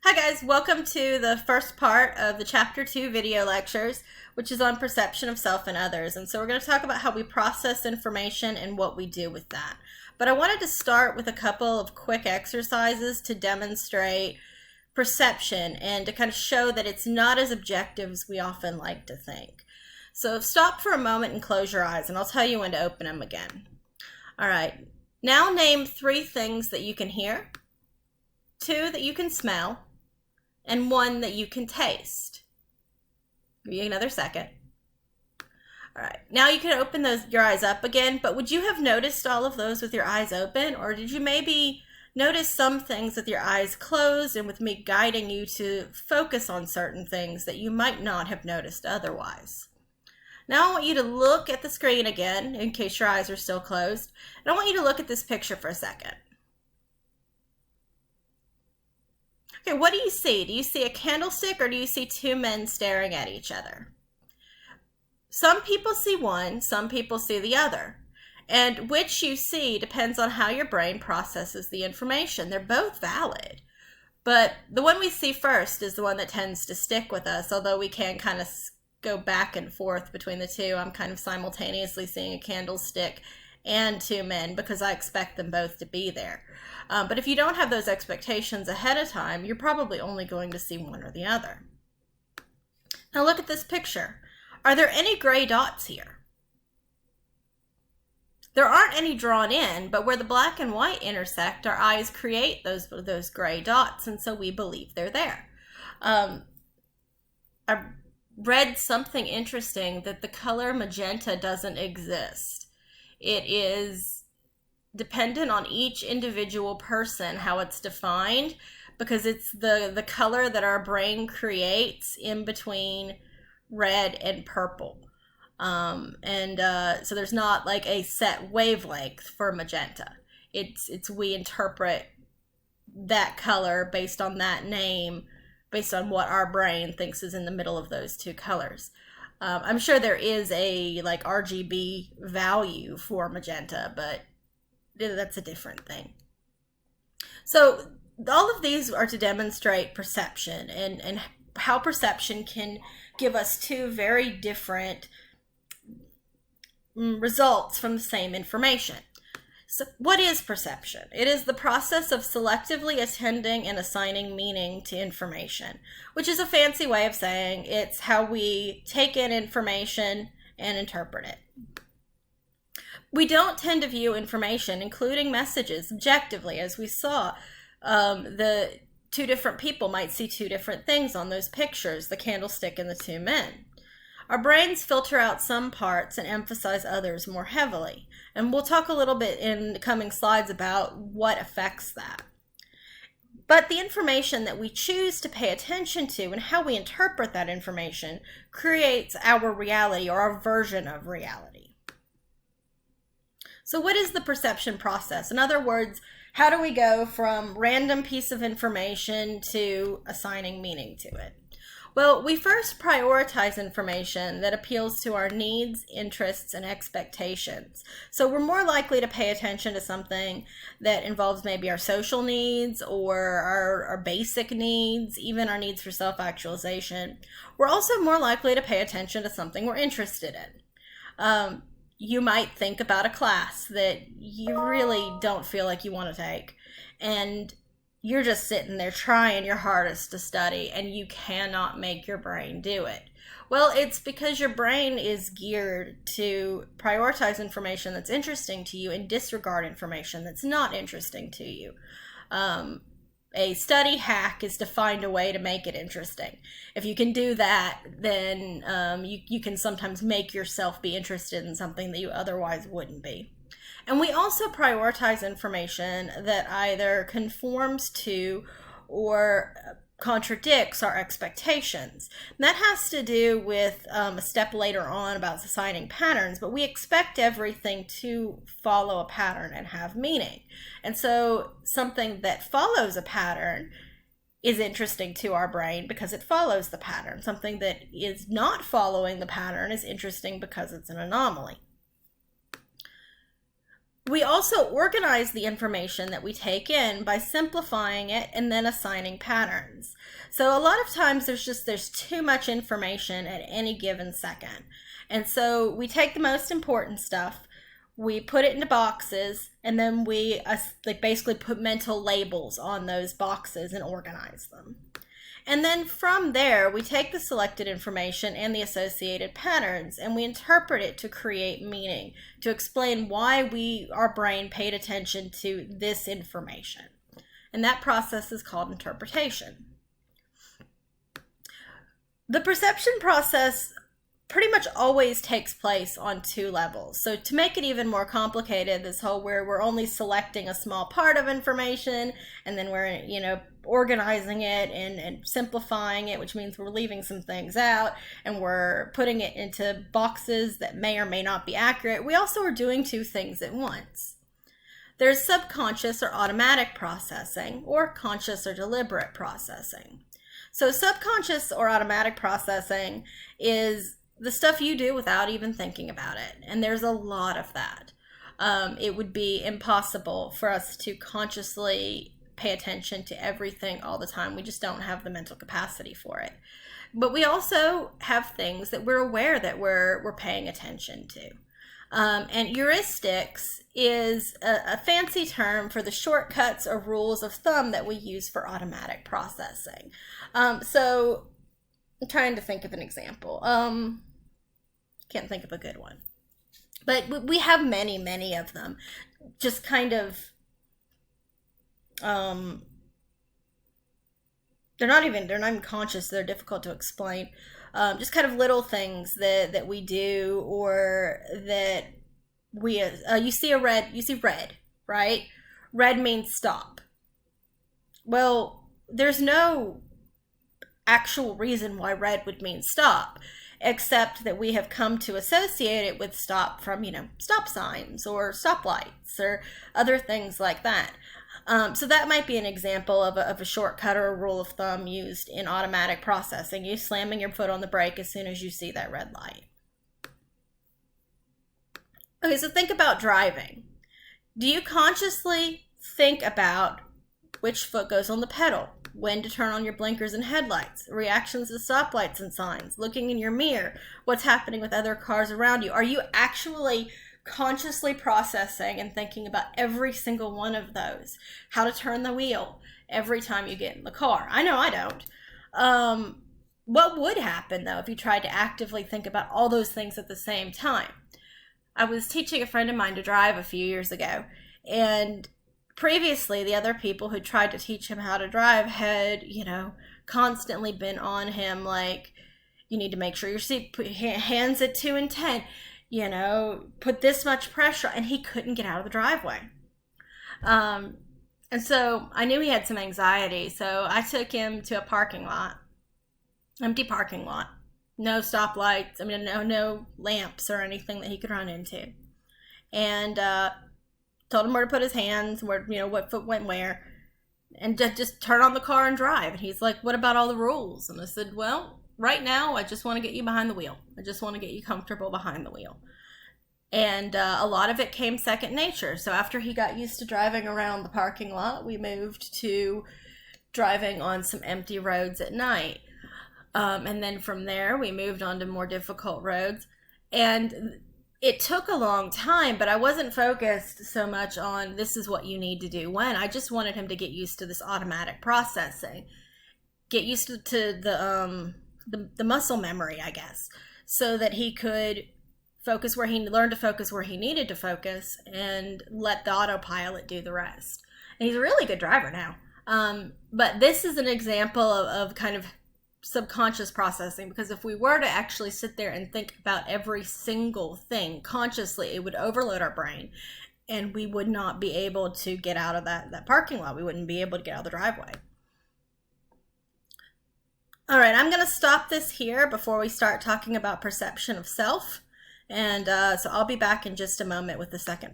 Hi guys, welcome to the first part of the Chapter 2 video lectures, which is on perception of self and others. And so we're going to talk about how we process information and what we do with that. But I wanted to start with a couple of quick exercises to demonstrate perception and to kind of show that it's not as objective as we often like to think. So stop for a moment and close your eyes, and I'll tell you when to open them again. All right, now name 3 things that you can hear, 2 that you can smell, and 1 that you can taste. Give you another second. All right, now you can open your eyes up again, but would you have noticed all of those with your eyes open, or did you maybe notice some things with your eyes closed and with me guiding you to focus on certain things that you might not have noticed otherwise? Now I want you to look at the screen again, in case your eyes are still closed, and I want you to look at this picture for a second. Okay, what do you see? Do you see a candlestick or do you see 2 men staring at each other? Some people see one, some people see the other. And which you see depends on how your brain processes the information. They're both valid. But the one we see first is the one that tends to stick with us, although we can kind of go back and forth between the two. I'm kind of simultaneously seeing a candlestick and 2 men because I expect them both to be there. But if you don't have those expectations ahead of time, you're probably only going to see one or the other. Now look at this picture. Are there any gray dots here? There aren't any drawn in, but where the black and white intersect, our eyes create those gray dots, and so we believe they're there. I read something interesting that the color magenta doesn't exist. It is dependent on each individual person how it's defined, because it's the color that our brain creates in between red and purple. So there's not like a set wavelength for magenta. It's we interpret that color based on that name, based on what our brain thinks is in the middle of those 2 colors. I'm sure there is a like RGB value for magenta, but that's a different thing. So all of these are to demonstrate perception and how perception can give us 2 very different results from the same information. So what is perception? It is the process of selectively attending and assigning meaning to information, which is a fancy way of saying it's how we take in information and interpret it. We don't tend to view information, including messages, objectively. As we saw, the 2 different people might see 2 different things on those pictures, the candlestick and the 2 men. Our brains filter out some parts and emphasize others more heavily. And we'll talk a little bit in the coming slides about what affects that. But the information that we choose to pay attention to and how we interpret that information creates our reality or our version of reality. So what is the perception process? In other words, how do we go from random piece of information to assigning meaning to it? Well, we first prioritize information that appeals to our needs, interests, and expectations. So we're more likely to pay attention to something that involves maybe our social needs or our basic needs, even our needs for self-actualization. We're also more likely to pay attention to something we're interested in. You might think about a class that you really don't feel like you want to take, and you're just sitting there trying your hardest to study, and you cannot make your brain do it. Well, it's because your brain is geared to prioritize information that's interesting to you and disregard information that's not interesting to you. A study hack is to find a way to make it interesting. If you can do that, then you can sometimes make yourself be interested in something that you otherwise wouldn't be. And we also prioritize information that either conforms to or contradicts our expectations. And that has to do with a step later on about assigning patterns, but we expect everything to follow a pattern and have meaning. And so something that follows a pattern is interesting to our brain because it follows the pattern. Something that is not following the pattern is interesting because it's an anomaly. We also organize the information that we take in by simplifying it and then assigning patterns. So a lot of times there's too much information at any given second. And so we take the most important stuff, we put it into boxes, and then we basically put mental labels on those boxes and organize them. And then from there, we take the selected information and the associated patterns and we interpret it to create meaning, to explain why our brain paid attention to this information. And that process is called interpretation. The perception process pretty much always takes place on two levels. So to make it even more complicated, this whole where we're only selecting a small part of information and then we're, organizing it and simplifying it, which means we're leaving some things out and we're putting it into boxes that may or may not be accurate. We also are doing two things at once. There's subconscious or automatic processing, or conscious or deliberate processing. So subconscious or automatic processing is the stuff you do without even thinking about it. And there's a lot of that. It would be impossible for us to consciously pay attention to everything all the time. We just don't have the mental capacity for it. But we also have things that we're aware that we're paying attention to. And heuristics is a fancy term for the shortcuts or rules of thumb that we use for automatic processing. So I'm trying to think of an example. Can't think of a good one. But we have many, many of them. Just kind of, they're not even conscious. They're difficult to explain. Just kind of little things that we do, or that we, you see red, right? Red means stop. Well, there's no actual reason why red would mean stop, except that we have come to associate it with stop from, stop signs or stoplights or other things like that. So that might be an example of a shortcut or a rule of thumb used in automatic processing. You slamming your foot on the brake as soon as you see that red light. Okay, so think about driving. Do you consciously think about which foot goes on the pedal, when to turn on your blinkers and headlights, reactions to stoplights and signs, looking in your mirror, what's happening with other cars around you? Are you actually consciously processing and thinking about every single one of those? How to turn the wheel every time you get in the car? I know I don't. What would happen, though, if you tried to actively think about all those things at the same time? I was teaching a friend of mine to drive a few years ago, and previously the other people who tried to teach him how to drive had, constantly been on him, like, you need to make sure your seat, put hands at 2 and 10, put this much pressure, and he couldn't get out of the driveway. And so I knew he had some anxiety, so I took him to a parking lot, empty parking lot, no stoplights, no lamps or anything that he could run into, and told him where to put his hands, where, what foot went where, and just turn on the car and drive. And he's like, what about all the rules? And I said, well, right now, I just want to get you behind the wheel. I just want to get you comfortable behind the wheel. And a lot of it came second nature. So after he got used to driving around the parking lot, we moved to driving on some empty roads at night. And then from there, we moved on to more difficult roads. And it took a long time, but I wasn't focused so much on this is what you need to do when. I just wanted him to get used to this automatic processing, get used to the muscle memory, I guess, so that he could learn to focus where he needed to focus and let the autopilot do the rest. And he's a really good driver now. But this is an example of kind of subconscious processing, because if we were to actually sit there and think about every single thing consciously, it would overload our brain and we would not be able to get out of that parking lot. We wouldn't be able to get out of the driveway. All right, I'm going to stop this here before we start talking about perception of self. And so I'll be back in just a moment with the second.